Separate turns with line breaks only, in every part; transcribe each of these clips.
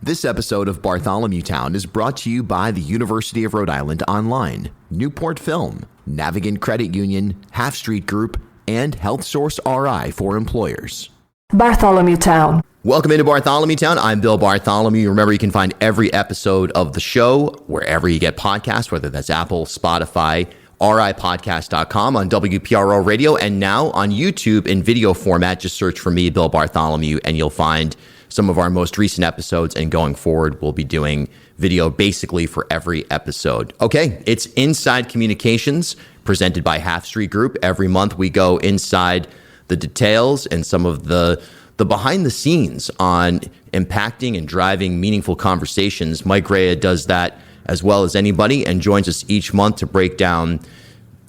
This episode of Bartholomew Town is brought to you by the University of Rhode Island Online, Newport Film, Navigant Credit Union, Half Street Group, and Health Source RI for employers.
Bartholomew Town.
Welcome into Bartholomew Town. I'm Bill Bartholomew. Remember, you can find every episode of the show wherever you get podcasts, whether that's Apple, Spotify, ripodcast.com, on WPRO Radio, and now on YouTube in video format. Just search for me, Bill Bartholomew, and you'll find some of our most recent episodes, and going forward, we'll be doing video basically for every episode. Okay, it's Inside Communications, presented by Half Street Group. Every month, we go inside the details and some of the behind the scenes on impacting and driving meaningful conversations. Mike Rea does that as well as anybody and joins us each month to break down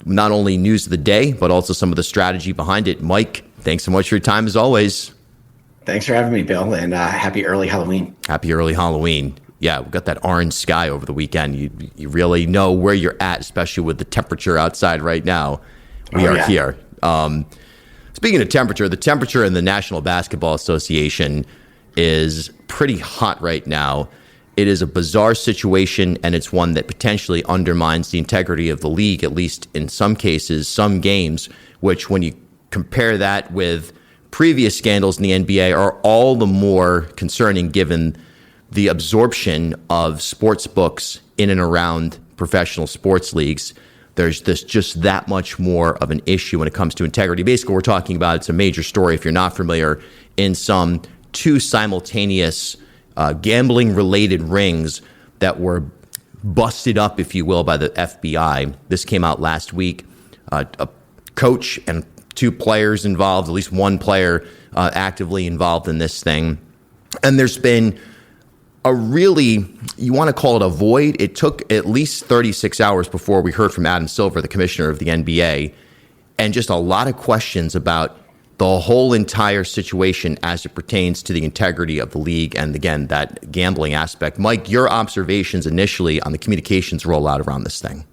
not only news of the day, but also some of the strategy behind it. Mike, thanks so much for your time as always.
Thanks for having me, Bill, and happy early Halloween.
Happy early Halloween. Yeah, we've got that orange sky over the weekend. You really know where you're at, especially with the temperature outside right now. We are here. Speaking of temperature, the temperature in the National Basketball Association is pretty hot right now. It is a bizarre situation, and it's one that potentially undermines the integrity of the league, at least in some cases, some games, which when you compare that with previous scandals in the NBA are all the more concerning given the absorption of sports books in and around professional sports leagues. There's just that much more of an issue when it comes to integrity. Basically, we're talking about, it's a major story if you're not familiar, in some two simultaneous gambling-related rings that were busted up, if you will, by the FBI. This came out last week. A coach and two players involved, at least one player actively involved in this thing. And there's been a really, you want to call it a void. It took at least 36 hours before we heard from Adam Silver, the commissioner of the NBA, and just a lot of questions about the whole entire situation as it pertains to the integrity of the league and, again, that gambling aspect. Mike, your observations initially on the communications rollout around this thing.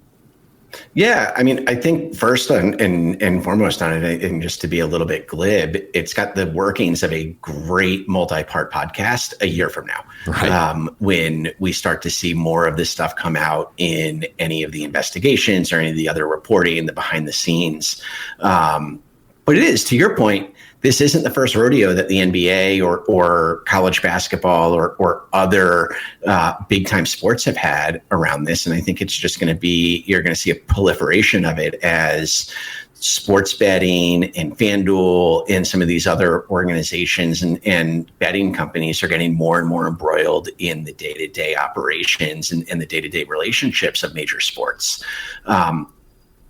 Yeah, I mean, I think first and foremost on it, and just to be a little bit glib, it's got the workings of a great multi-part podcast a year from now, right? When we start to see more of this stuff come out in any of the investigations or any of the other reporting, the behind the scenes. But it is, to your point, this isn't the first rodeo that the NBA or college basketball or other big time sports have had around this. And I think it's just going to be, you're going to see a proliferation of it as sports betting and FanDuel and some of these other organizations and betting companies are getting more and more embroiled in the day-to-day operations and the day-to-day relationships of major sports.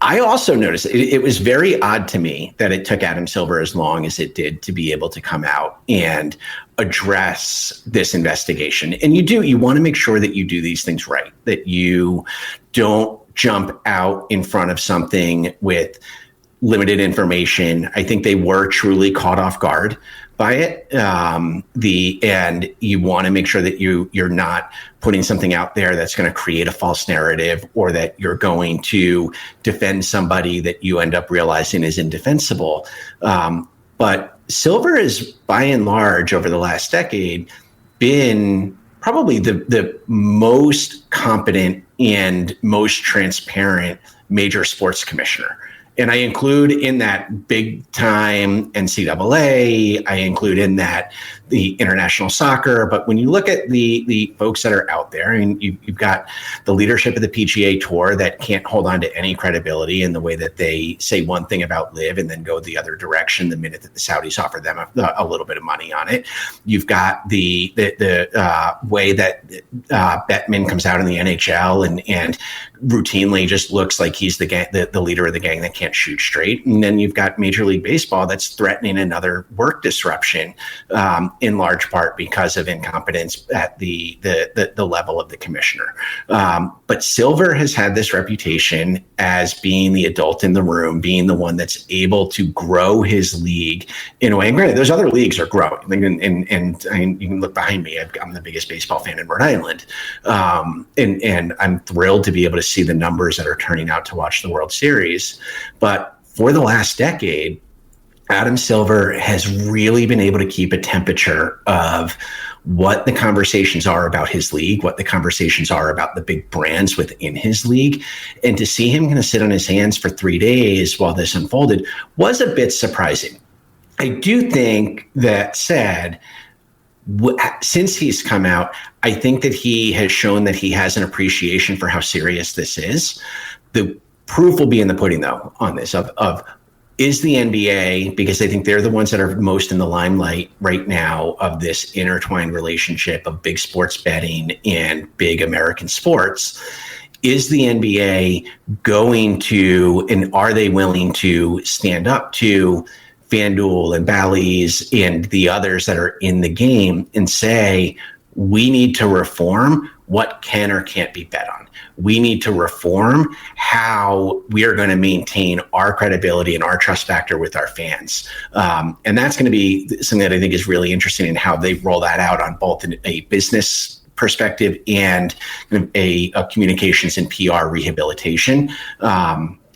I also noticed it was very odd to me that it took Adam Silver as long as it did to be able to come out and address this investigation. And you want to make sure that you do these things right, that you don't jump out in front of something with limited information. I think they were truly caught off guard by it. And you want to make sure that you're not putting something out there that's going to create a false narrative, or that you're going to defend somebody that you end up realizing is indefensible. But Silver is, by and large, over the last decade, been probably the most competent and most transparent major sports commissioner. And I include in that big time NCAA, I include in that the international soccer. But when you look at the folks that are out there, and you've got the leadership of the PGA Tour that can't hold on to any credibility in the way that they say one thing about LIV and then go the other direction the minute that the Saudis offer them a little bit of money on it. You've got the way that Bettman comes out in the NHL and routinely just looks like he's the leader of the gang that can't shoot straight. And then you've got Major League Baseball that's threatening another work disruption, in large part because of incompetence at the level of the commissioner. But Silver has had this reputation as being the adult in the room, being the one that's able to grow his league in a way. And granted, those other leagues are growing. And you can look behind me. I'm the biggest baseball fan in Rhode Island. And I'm thrilled to be able to see the numbers that are turning out to watch the World Series. But for the last decade, Adam Silver has really been able to keep a temperature of what the conversations are about his league, what the conversations are about the big brands within his league. And to see him kind of sit on his hands for 3 days while this unfolded was a bit surprising. I do think that said, since he's come out, I think that he has shown that he has an appreciation for how serious this is. The proof will be in the pudding, though, on this of is the NBA, because I think they're the ones that are most in the limelight right now of this intertwined relationship of big sports betting and big American sports. Is the NBA going to, and are they willing to stand up to FanDuel and Bally's and the others that are in the game and say, we need to reform what can or can't be bet on. We need to reform how we are going to maintain our credibility and our trust factor with our fans. And that's going to be something that I think is really interesting in how they roll that out on both a business perspective and a communications and PR rehabilitation.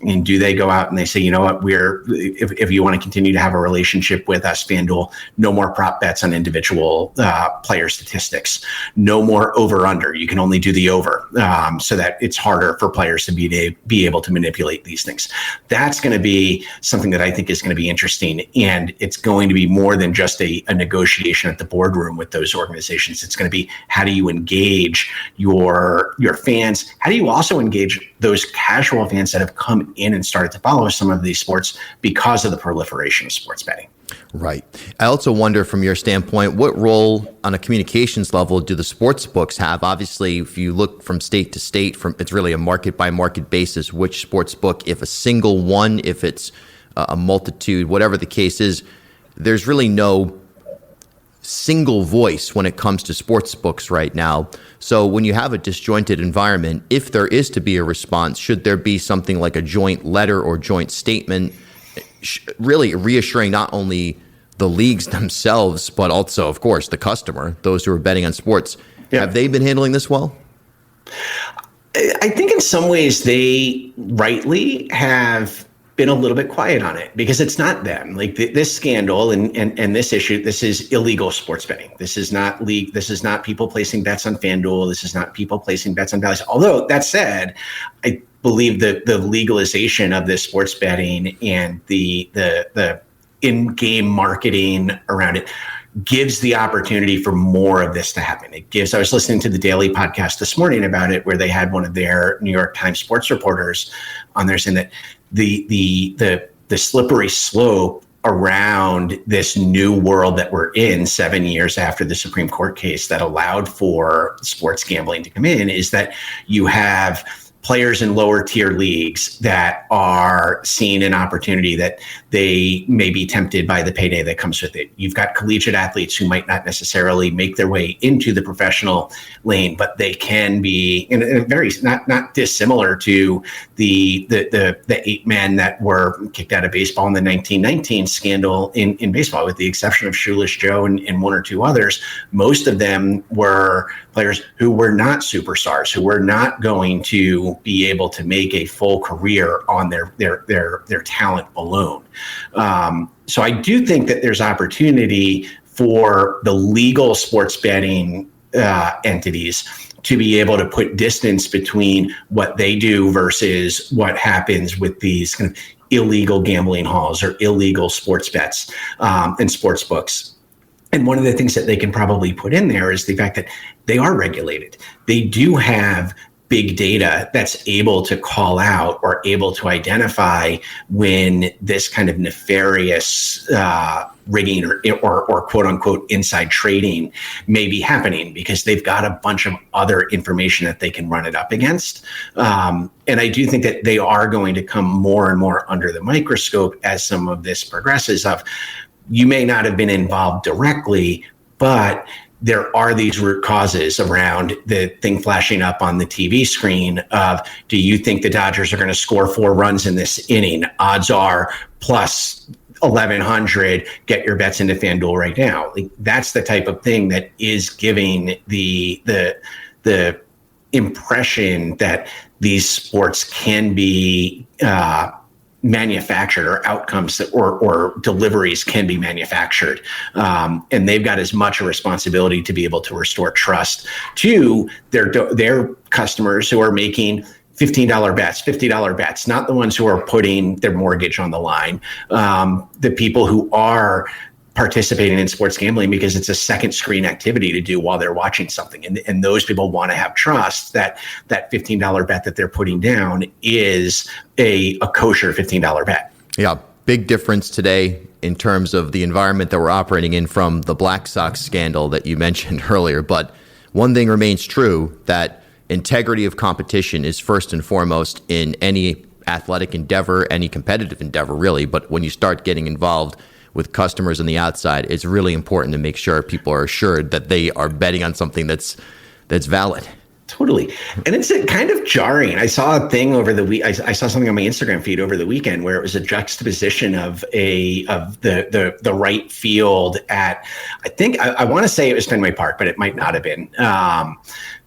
And do they go out and they say, you know what, if you want to continue to have a relationship with us, FanDuel, no more prop bets on individual player statistics, no more over under. You can only do the over, so that it's harder for players to be able to manipulate these things. That's going to be something that I think is going to be interesting. And it's going to be more than just a negotiation at the boardroom with those organizations. It's going to be, how do you engage your fans? How do you also engage those casual fans that have come in and started to follow some of these sports because of the proliferation of sports betting?
Right. I also wonder, from your standpoint, what role on a communications level do the sports books have? Obviously, if you look from state to state, it's really a market by market basis, which sports book, if a single one, if it's a multitude, whatever the case is, there's really no single voice when it comes to sports books right now. So when you have a disjointed environment, if there is to be a response, should there be something like a joint letter or joint statement, really reassuring not only the leagues themselves, but also, of course, the customer, those who are betting on sports? Yeah. Have they been handling this well?
I think in some ways they rightly have been a little bit quiet on it, because it's not them. Like this scandal and this issue, this is illegal sports betting. This is not league. This is not people placing bets on FanDuel. This is not people placing bets on Bally's. Although that said, I believe that the legalization of this sports betting and the in-game marketing around it gives the opportunity for more of this to happen. I was listening to the Daily podcast this morning about it, where they had one of their New York Times sports reporters on there saying that the slippery slope around this new world that we're in 7 years after the Supreme Court case that allowed for sports gambling to come in is that you have players in lower tier leagues that are seeing an opportunity that they may be tempted by the payday that comes with it. You've got collegiate athletes who might not necessarily make their way into the professional lane, but they can be in a very not dissimilar to the 8 men that were kicked out of baseball in the 1919 scandal in baseball, with the exception of Shoeless Joe and one or two others. Most of them were players who were not superstars, who were not going to be able to make a full career on their talent alone. So I do think that there's opportunity for the legal sports betting entities to be able to put distance between what they do versus what happens with these kind of illegal gambling halls or illegal sports bets and sports books. And one of the things that they can probably put in there is the fact that they are regulated. They do have big data that's able to call out or able to identify when this kind of nefarious rigging or quote unquote inside trading may be happening, because they've got a bunch of other information that they can run it up against. And I do think that they are going to come more and more under the microscope as some of this progresses. You may not have been involved directly, but there are these root causes around the thing flashing up on the TV screen of, do you think the Dodgers are going to score 4 runs in this inning? Odds are plus 1,100. Get your bets into FanDuel right now. Like, that's the type of thing that is giving the impression that these sports can be manufactured, or outcomes that, or deliveries can be manufactured. And they've got as much a responsibility to be able to restore trust to their customers who are making $15 bets, $50 bets, not the ones who are putting their mortgage on the line. The people who are participating in sports gambling because it's a second screen activity to do while they're watching something. And those people want to have trust that that $15 bet that they're putting down is a kosher $15 bet.
Yeah, big difference today in terms of the environment that we're operating in from the Black Sox scandal that you mentioned earlier. But one thing remains true, that integrity of competition is first and foremost in any athletic endeavor, any competitive endeavor, really. But when you start getting involved with customers on the outside, it's really important to make sure people are assured that they are betting on something that's valid.
Totally. And it's kind of jarring. I saw a thing over the week. I saw something on my Instagram feed over the weekend where it was a juxtaposition of the right field at, I think, I want to say it was Fenway Park, but it might not have been,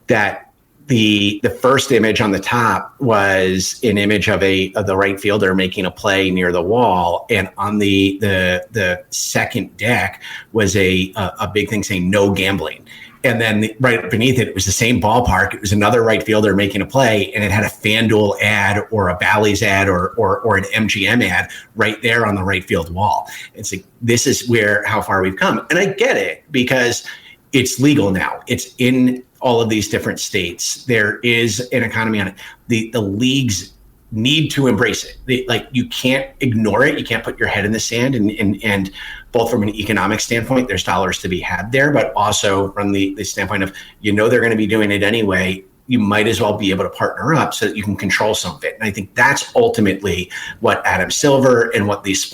that the first image on the top was an image of the right fielder making a play near the wall, and on the second deck was a big thing saying no gambling. And then right beneath it was the same ballpark. It was another right fielder making a play, and it had a FanDuel ad or a Bally's ad or an MGM ad right there on the right field wall. It's like, this is how far we've come. And I get it, because it's legal now. It's in all of these different states. There is an economy on it. The leagues need to embrace it. You can't ignore it. You can't put your head in the sand. And both from an economic standpoint, there's dollars to be had there, but also from the standpoint of, they're going to be doing it anyway. You might as well be able to partner up so that you can control some of it. And I think that's ultimately what Adam Silver and what these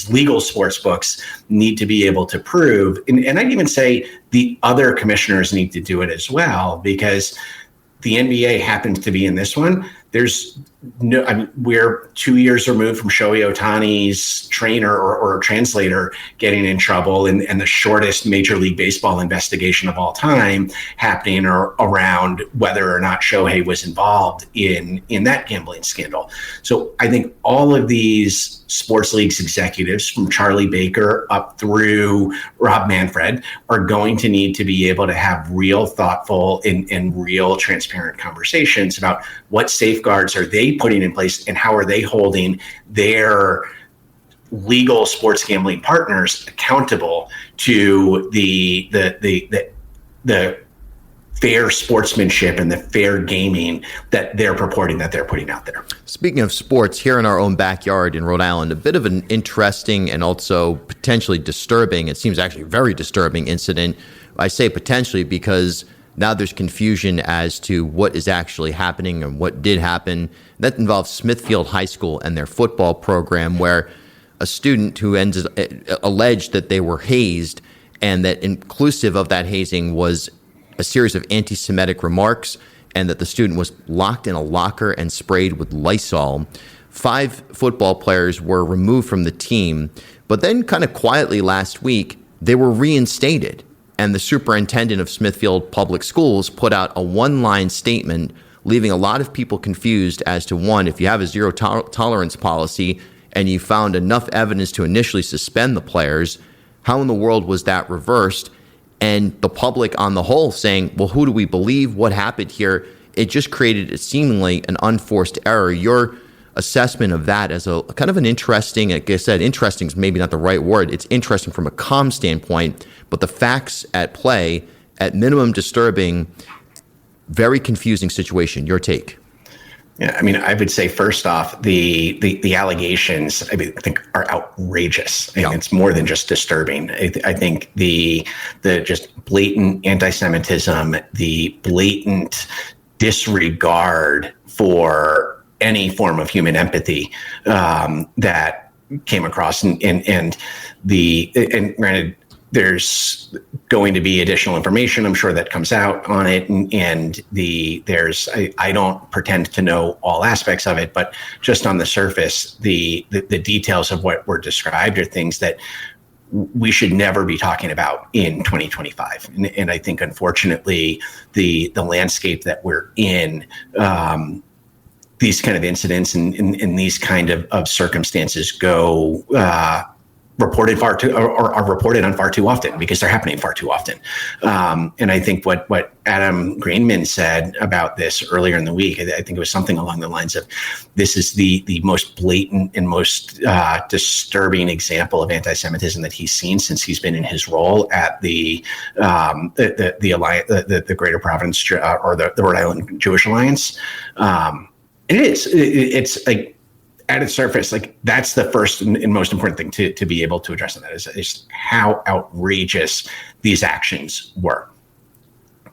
legal sports books need to be able to prove. And I'd even say the other commissioners need to do it as well, because the NBA happens to be in this one. We're 2 years removed from Shohei Ohtani's trainer or translator getting in trouble, and the shortest Major League Baseball investigation of all time happening around whether or not Shohei was involved in that gambling scandal. So I think all of these sports leagues executives, from Charlie Baker up through Rob Manfred, are going to need to be able to have real thoughtful and real transparent conversations about what safeguards are they putting in place and how are they holding their legal sports gambling partners accountable to the fair sportsmanship and the fair gaming that they're purporting that they're putting out there.
Speaking of sports, here in our own backyard in Rhode Island, a bit of an interesting and also potentially disturbing, it seems actually very disturbing incident. I say potentially because now there's confusion as to what is actually happening and what did happen. That involves Smithfield High School and their football program, where a student who alleged that they were hazed, and that inclusive of that hazing was a series of anti-Semitic remarks, and that the student was locked in a locker and sprayed with Lysol. 5 football players were removed from the team, but then kind of quietly last week, they were reinstated. And the superintendent of Smithfield Public Schools put out a one-line statement, leaving a lot of people confused as to, one, if you have a zero tolerance policy and you found enough evidence to initially suspend the players, how in the world was that reversed? And the public on the whole saying, well, who do we believe? What happened here? It just created seemingly an unforced error. Your assessment of that as a kind of an interesting, like I said, interesting is maybe not the right word. It's interesting from a comm standpoint, but the facts at play, at minimum disturbing, very confusing situation. Your take?
Yeah, I mean, I would say first off, the allegations, I think, are outrageous. And it's more than just disturbing. I think the just blatant anti-Semitism, the blatant disregard for any form of human empathy that came across, and granted, there's going to be additional information, I'm sure, that comes out on it, and I don't pretend to know all aspects of it, but just on the surface, the details of what were described are things that we should never be talking about in 2025. And I think, unfortunately, the landscape that we're in, these kind of incidents and in these kind of circumstances go reported far too, or are reported on far too often because they're happening far too often. And I think what Adam Greenman said about this earlier in the week, I think it was something along the lines of, this is the most blatant and most disturbing example of anti-Semitism that he's seen since he's been in his role at the Alliance, the Greater Providence or the Rhode Island Jewish Alliance. It's like, at its surface, like, that's the first and most important thing to be able to address, and that is how outrageous these actions were.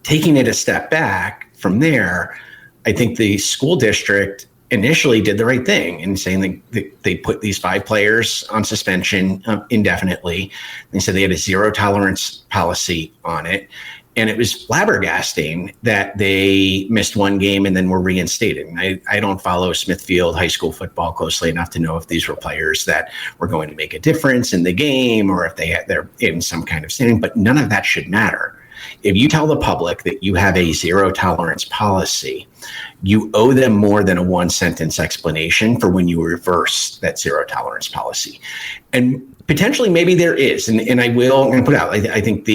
Taking it a step back from there, I think the school district initially did the right thing in saying that they put these 5 players on suspension indefinitely. They said they had a zero tolerance policy on it. And it was flabbergasting that they missed one game and then were reinstated. And I don't follow Smithfield high school football closely enough to know if these were players that were going to make a difference in the game or if they're in some kind of standing, but none of that should matter. If you tell the public that you have a zero tolerance policy, you owe them more than a 1-sentence explanation for when you reverse that zero tolerance policy. And potentially, maybe there is, and I'm going to put out. I think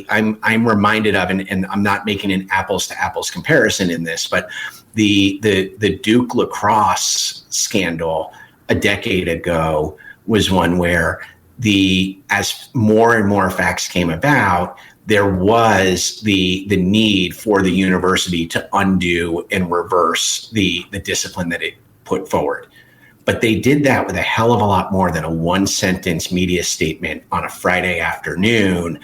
I'm reminded of, and I'm not making an apples to apples comparison in this, but the Duke lacrosse scandal a decade ago was one where as more and more facts came about, there was the need for the university to undo and reverse the discipline that it put forward. But they did that with a hell of a lot more than a 1-sentence media statement on a Friday afternoon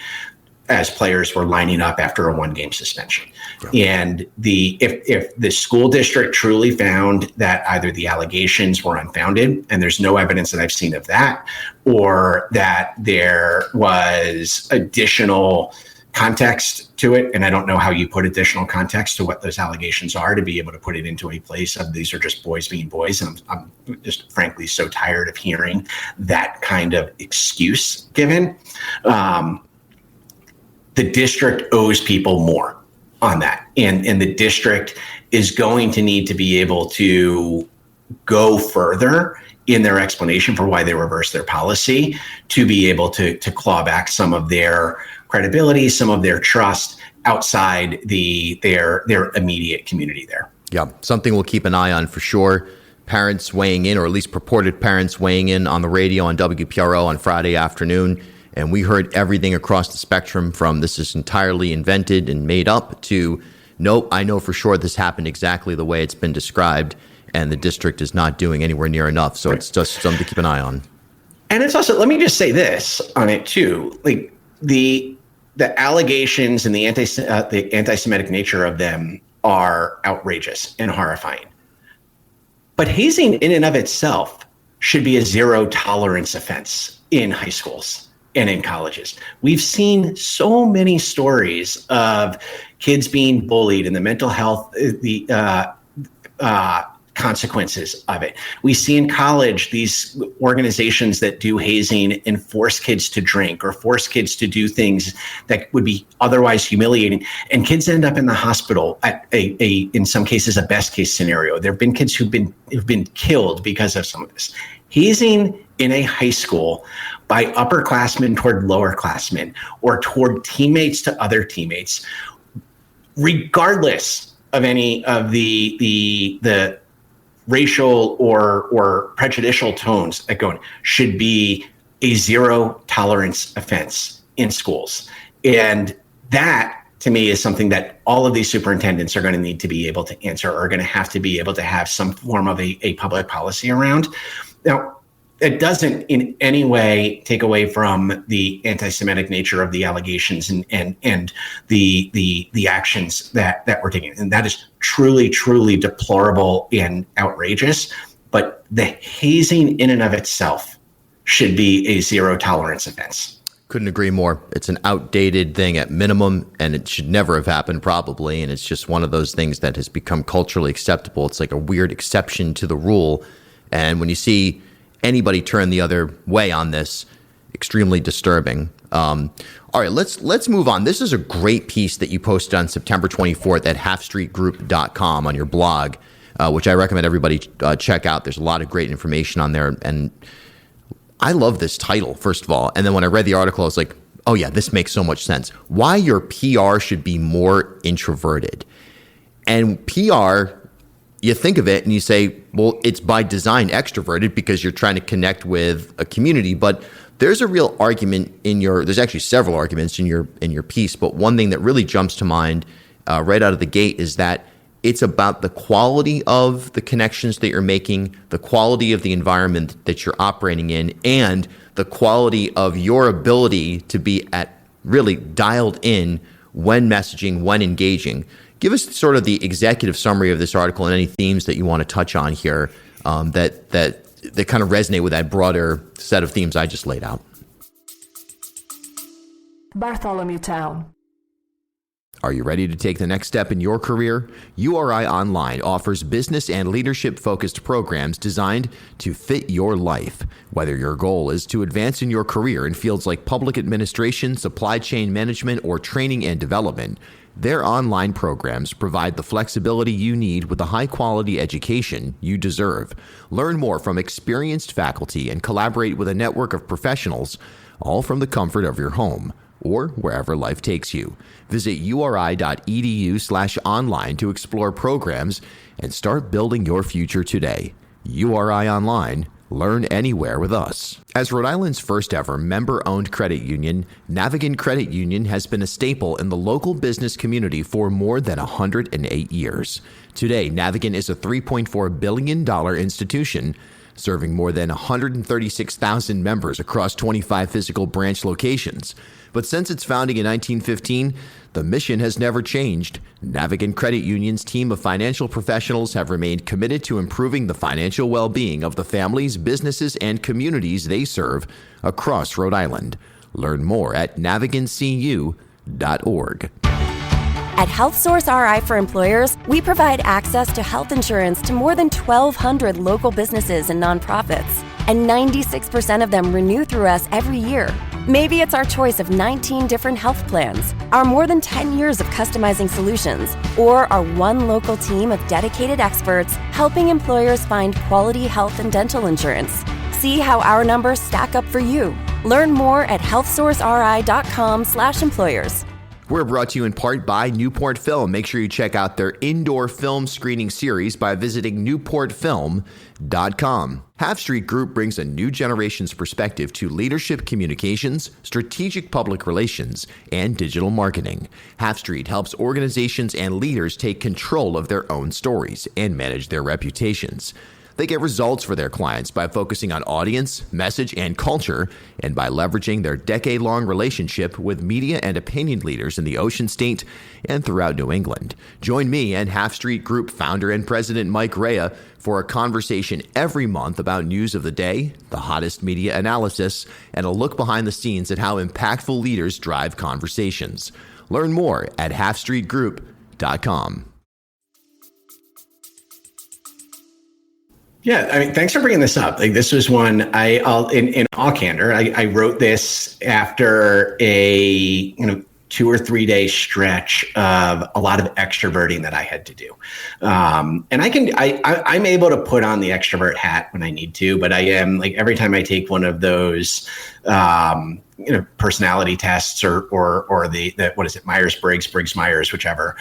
as players were lining up after a 1-game suspension. Yeah. And if the school district truly found that either the allegations were unfounded, and there's no evidence that I've seen of that, or that there was additional context to it, and I don't know how you put additional context to what those allegations are to be able to put it into a place of these are just boys being boys. And I'm just frankly so tired of hearing that kind of excuse given. The district owes people more on that. And the district is going to need to be able to go further in their explanation for why they reversed their policy to be able to claw back some of their credibility, some of their trust outside their immediate community there.
Yeah, something we'll keep an eye on for sure. Parents weighing in, or at least purported parents weighing in on the radio on WPRO on Friday afternoon. And we heard everything across the spectrum from this is entirely invented and made up to, nope, I know for sure this happened exactly the way it's been described, and the district is not doing anywhere near enough. So It's just something to keep an eye on. And
it's also, let me just say this on it too, like the allegations and the anti-Semitic nature of them are outrageous and horrifying. But hazing in and of itself should be a zero tolerance offense in high schools and in colleges. We've seen so many stories of kids being bullied and the mental health, consequences of it. We see in college these organizations that do hazing and force kids to drink or force kids to do things that would be otherwise humiliating, and kids end up in the hospital at in some cases a best case scenario. There have been kids who've been killed because of some of this. Hazing in a high school by upperclassmen toward lowerclassmen or toward teammates to other teammates, regardless of any of the racial or prejudicial tones that go in, should be a zero tolerance offense in schools. And that, to me, is something that all of these superintendents are going to need to be able to answer, or are going to have to be able to have some form of a public policy around. Now, it doesn't in any way take away from the anti-Semitic nature of the allegations and the actions that we're taking. And that is truly, truly deplorable and outrageous. But the hazing in and of itself should be a zero tolerance offense.
Couldn't agree more. It's an outdated thing at minimum, and it should never have happened probably. And it's just one of those things that has become culturally acceptable. It's like a weird exception to the rule. And when you see anybody turn the other way on this, extremely disturbing. All right, let's move on. This is a great piece that you posted on September 24th at halfstreetgroup.com on your blog. which I recommend everybody check out. There's a lot of great information on there. And I love this title, first of all. And then when I read the article, I was like, oh yeah, this makes so much sense. Why your PR should be more introverted. And PR, you think of it and you say, well, it's by design extroverted because you're trying to connect with a community. But there's a real argument there's actually several arguments in your piece. But one thing that really jumps to mind right out of the gate is that it's about the quality of the connections that you're making, the quality of the environment that you're operating in, and the quality of your ability to be really dialed in when messaging, when engaging. Give us sort of the executive summary of this article and any themes that you want to touch on here that kind of resonate with that broader set of themes I just laid out.
Bartholomew Town.
Are you ready to take the next step in your career? URI Online offers business and leadership-focused programs designed to fit your life. Whether your goal is to advance in your career in fields like public administration, supply chain management, or training and development, their online programs provide the flexibility you need with the high-quality education you deserve. Learn more from experienced faculty and collaborate with a network of professionals, all from the comfort of your home or wherever life takes you. Visit uri.edu/online to explore programs and start building your future today. URI Online. Learn anywhere with us. As Rhode Island's first ever member-owned credit union, Navigant Credit Union has been a staple in the local business community for more than 108 years. Today, Navigant is a $3.4 billion institution serving more than 136,000 members across 25 physical branch locations. But since its founding in 1915, the mission has never changed. Navigant Credit Union's team of financial professionals have remained committed to improving the financial well-being of the families, businesses, and communities they serve across Rhode Island. Learn more at navigantcu.org.
At HealthSource RI for Employers, we provide access to health insurance to more than 1,200 local businesses and nonprofits, and 96% of them renew through us every year. Maybe it's our choice of 19 different health plans, our more than 10 years of customizing solutions, or our one local team of dedicated experts helping employers find quality health and dental insurance. See how our numbers stack up for you. Learn more at healthsourceri.com/employers.
We're brought to you in part by Newport Film. Make sure you check out their indoor film screening series by visiting newportfilm.com. Half Street Group brings a new generation's perspective to leadership communications, strategic public relations, and digital marketing. Half Street helps organizations and leaders take control of their own stories and manage their reputations. They get results for their clients by focusing on audience, message, and culture, and by leveraging their decade-long relationship with media and opinion leaders in the Ocean State and throughout New England. Join me and Half Street Group founder and president Mike Rea for a conversation every month about news of the day, the hottest media analysis, and a look behind the scenes at how impactful leaders drive conversations. Learn more at halfstreetgroup.com.
Yeah, I mean, thanks for bringing this up. Like, this was one I'll in all candor, I wrote this after a 2 or 3 day stretch of a lot of extroverting that I had to do, and I'm able to put on the extrovert hat when I need to, but I am, like, every time I take one of those personality tests or the what is it, Briggs-Myers, whichever.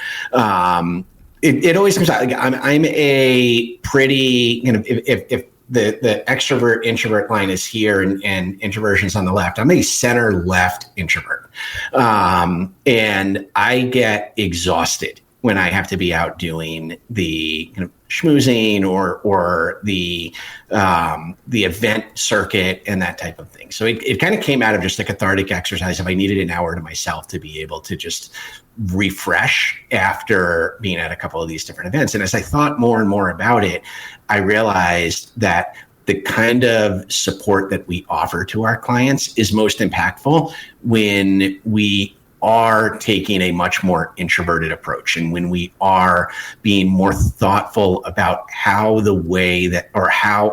It always comes out. Like, I'm a pretty, if the extrovert introvert line is here and introversion's on the left, I'm a center left introvert, and I get exhausted when I have to be out doing the schmoozing or the event circuit and that type of thing. So it kind of came out of just a cathartic exercise if I needed an hour to myself to be able to just refresh after being at a couple of these different events. And as I thought more and more about it, I realized that the kind of support that we offer to our clients is most impactful when we are taking a much more introverted approach, and when we are being more thoughtful about how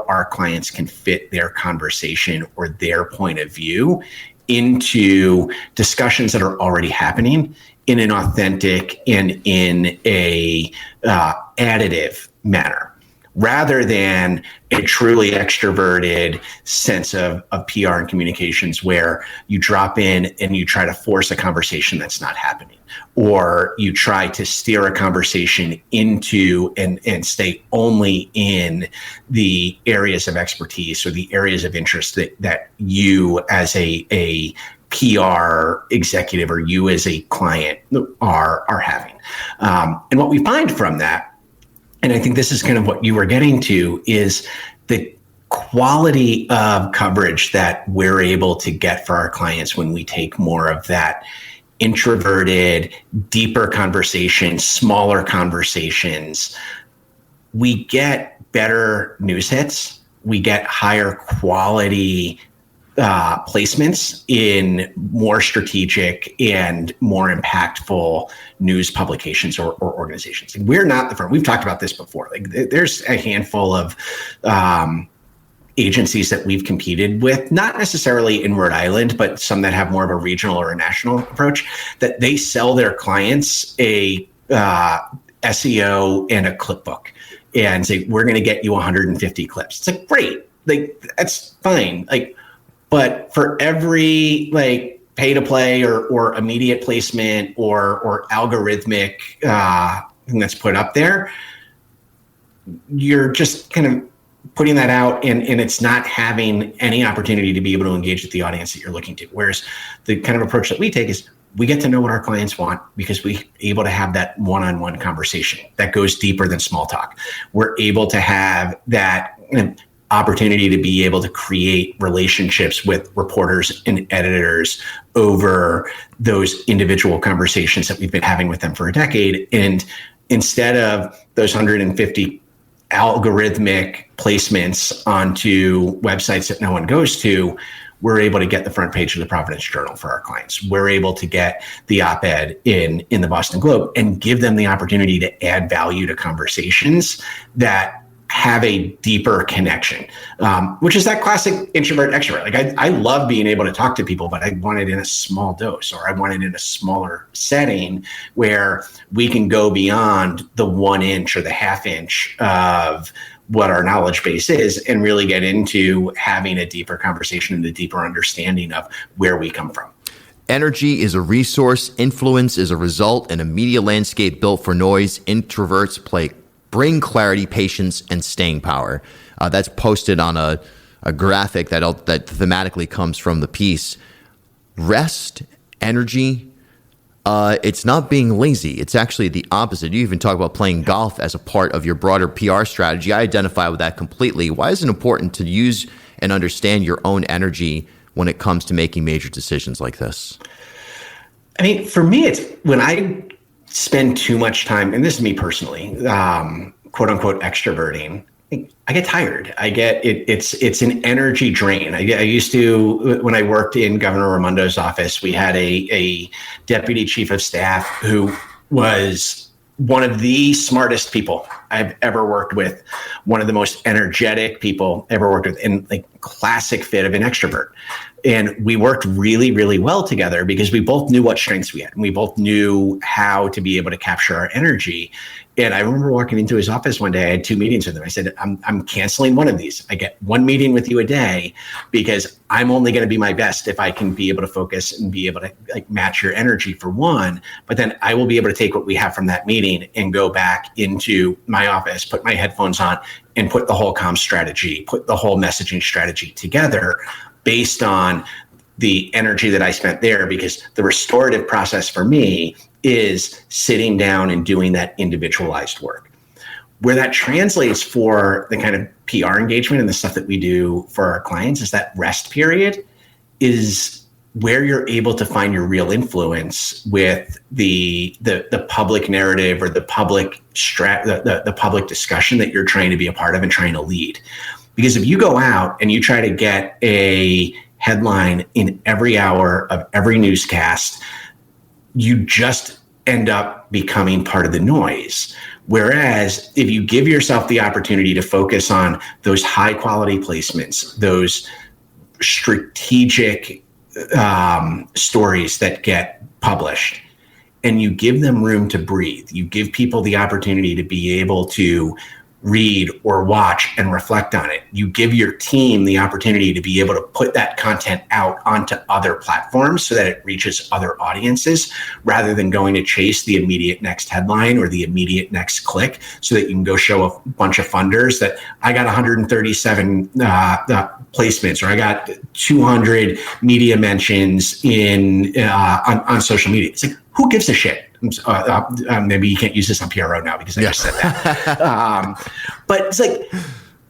our clients can fit their conversation or their point of view into discussions that are already happening in an authentic and in a additive manner. rather than a truly extroverted sense of PR and communications where you drop in and you try to force a conversation that's not happening, or you try to steer a conversation into and stay only in the areas of expertise or the areas of interest that you as a PR executive or you as a client are having. And what we find from that, and I think this is kind of what you were getting to, is the quality of coverage that we're able to get for our clients when we take more of that introverted, deeper conversations, smaller conversations. We get better news hits. We get higher quality placements in more strategic and more impactful news publications or organizations. We're not the firm. We've talked about this before. Like, there's a handful of agencies that we've competed with, not necessarily in Rhode Island, but some that have more of a regional or a national approach, that they sell their clients a SEO and a clip book and say, we're going to get you 150 clips. It's like, great. Like, that's fine. Like, but for every pay to play or immediate placement or algorithmic thing that's put up there, you're just kind of putting that out and it's not having any opportunity to be able to engage with the audience that you're looking to. Whereas the kind of approach that we take is we get to know what our clients want because we're able to have that one-on-one conversation that goes deeper than small talk. We're able to have that opportunity to be able to create relationships with reporters and editors over those individual conversations that we've been having with them for a decade. And instead of those 150 algorithmic placements onto websites that no one goes to, we're able to get the front page of the Providence Journal for our clients. We're able to get the op-ed in the Boston Globe and give them the opportunity to add value to conversations that have a deeper connection, which is that classic introvert extrovert. Like, I love being able to talk to people, but I want it in a small dose, or I want it in a smaller setting where we can go beyond the 1 inch or the half inch of what our knowledge base is and really get into having a deeper conversation and a deeper understanding of where we come from.
Energy is a resource, influence is a result, and a media landscape built for noise. Introverts bring clarity, patience, and staying power. That's posted on a graphic that thematically comes from the piece. Rest, energy, it's not being lazy. It's actually the opposite. You even talk about playing golf as a part of your broader PR strategy. I identify with that completely. Why is it important to use and understand your own energy when it comes to making major decisions like this?
I mean, for me, it's when I spend too much time, and this is me personally, quote unquote extroverting, I get tired. I get it's an energy drain. I used to, when I worked in Governor Raimondo's office, we had a deputy chief of staff who was one of the smartest people I've ever worked with, one of the most energetic people ever worked with, and classic fit of an extrovert. And we worked really, really well together because we both knew what strengths we had, and we both knew how to be able to capture our energy. And I remember walking into his office one day. I had 2 meetings with him. I said, I'm canceling one of these. I get 1 meeting with you a day because I'm only going to be my best if I can be able to focus and be able to match your energy for one. But then I will be able to take what we have from that meeting and go back into my office, put my headphones on, and put the whole comm strategy, put the whole messaging strategy together based on the energy that I spent there, because the restorative process for me is sitting down and doing that individualized work. Where that translates for the kind of PR engagement and the stuff that we do for our clients is that rest period is where you're able to find your real influence with the public narrative or the public the public discussion that you're trying to be a part of and trying to lead. Because if you go out and you try to get a headline in every hour of every newscast, you just end up becoming part of the noise. Whereas if you give yourself the opportunity to focus on those high quality placements, those strategic stories that get published, and you give them room to breathe, you give people the opportunity to be able to read or watch and reflect on it. You give your team the opportunity to be able to put that content out onto other platforms so that it reaches other audiences, rather than going to chase the immediate next headline or the immediate next click, so that you can go show a bunch of funders that I got 137 placements, or I got 200 media mentions on social media. It's like, who gives a shit? Maybe you can't use this on PRO now because I just said that. But it's like,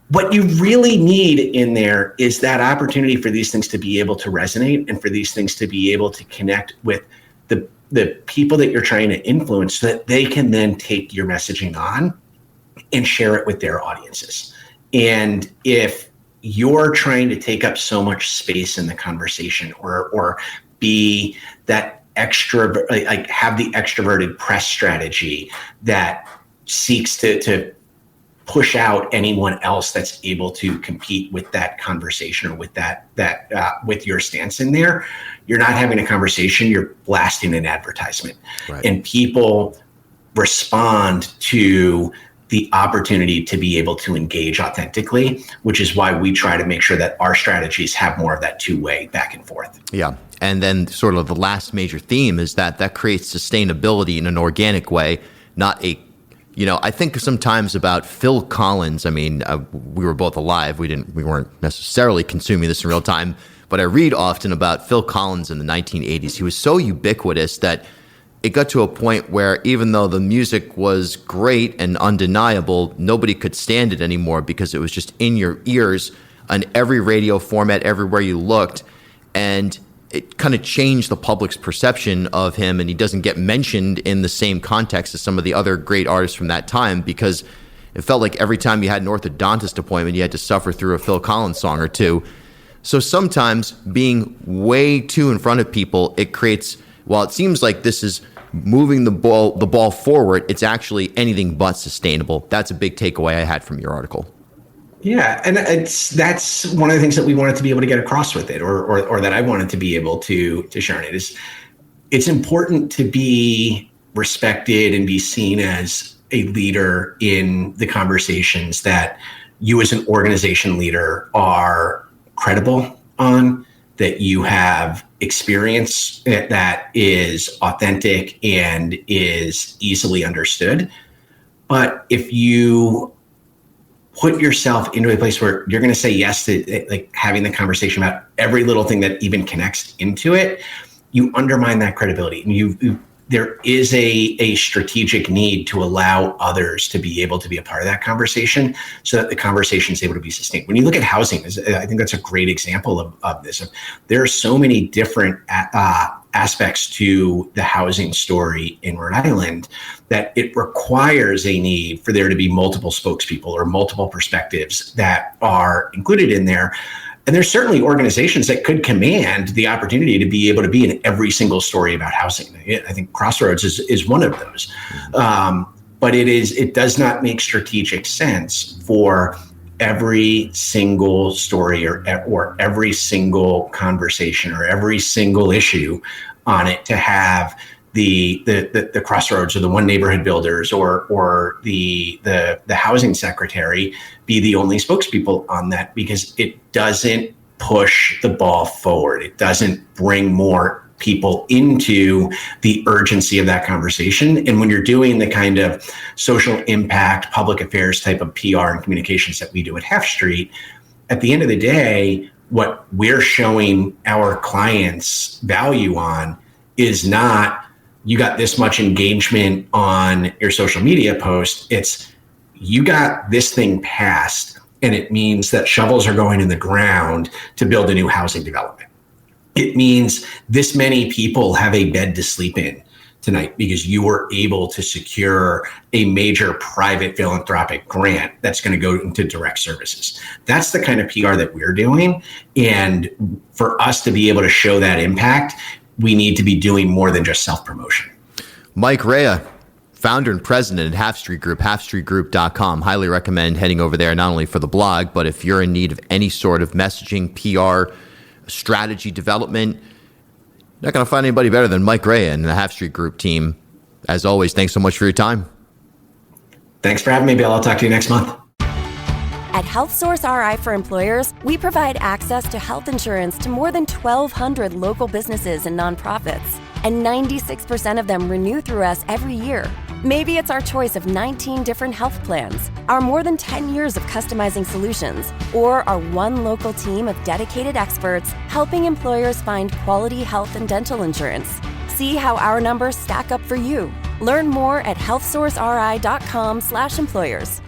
what you really need in there is that opportunity for these things to be able to resonate, and for these things to be able to connect with the people that you're trying to influence, so that they can then take your messaging on and share it with their audiences. And if you're trying to take up so much space in the conversation, or be that have the extroverted press strategy that seeks to push out anyone else that's able to compete with that conversation, or with with your stance in there, you're not having a conversation, you're blasting an advertisement. Right. And people respond to the opportunity to be able to engage authentically, which is why we try to make sure that our strategies have more of that two-way back and forth.
Yeah. And then sort of the last major theme is that creates sustainability in an organic way, not a, I think sometimes about Phil Collins. I mean, we were both alive. We weren't necessarily consuming this in real time, but I read often about Phil Collins in the 1980s. He was so ubiquitous that it got to a point where, even though the music was great and undeniable, nobody could stand it anymore, because it was just in your ears on every radio format, everywhere you looked. And it kind of changed the public's perception of him, and he doesn't get mentioned in the same context as some of the other great artists from that time, because it felt like every time you had an orthodontist appointment, you had to suffer through a Phil Collins song or two. So sometimes being way too in front of people, it creates, while it seems like this is moving the ball forward, it's actually anything but sustainable. That's a big takeaway I had from your article.
Yeah, and that's one of the things that we wanted to be able to get across with it, or that I wanted to be able to share on it, is it's important to be respected and be seen as a leader in the conversations that you as an organization leader are credible on, that you have experience that is authentic and is easily understood. But if you put yourself into a place where you're going to say yes to like having the conversation about every little thing that even connects into it, you undermine that credibility. And there is a strategic need to allow others to be able to be a part of that conversation, so that the conversation is able to be sustained. When you look at housing, I think that's a great example of this. There are so many different aspects to the housing story in Rhode Island that it requires a need for there to be multiple spokespeople or multiple perspectives that are included in there. And there's certainly organizations that could command the opportunity to be able to be in every single story about housing. I think Crossroads is one of those. But it does not make strategic sense for every single story or every single conversation or every single issue on it to have the Crossroads or the One Neighborhood Builders or the housing secretary be the only spokespeople on that, because it doesn't push the ball forward. It doesn't bring more people into the urgency of that conversation. And when you're doing the kind of social impact, public affairs type of PR and communications that we do at Half Street, at the end of the day, what we're showing our clients value on is not, you got this much engagement on your social media post. It's, you got this thing passed, and it means that shovels are going in the ground to build a new housing development. It means this many people have a bed to sleep in tonight because you were able to secure a major private philanthropic grant that's going to go into direct services. That's the kind of PR that we're doing. And for us to be able to show that impact, we need to be doing more than just self-promotion.
Mike Rea, founder and president at Half Street Group, halfstreetgroup.com. Highly recommend heading over there, not only for the blog, but if you're in need of any sort of messaging, PR, strategy development, you're not going to find anybody better than Mike Rea and the Half Street Group team. As always, thanks so much for your time.
Thanks for having me, Bill. I'll talk to you next month.
At HealthSource RI for Employers, we provide access to health insurance to more than 1,200 local businesses and nonprofits, and 96% of them renew through us every year. Maybe it's our choice of 19 different health plans, our more than 10 years of customizing solutions, or our one local team of dedicated experts helping employers find quality health and dental insurance. See how our numbers stack up for you. Learn more at healthsourceri.com/employers.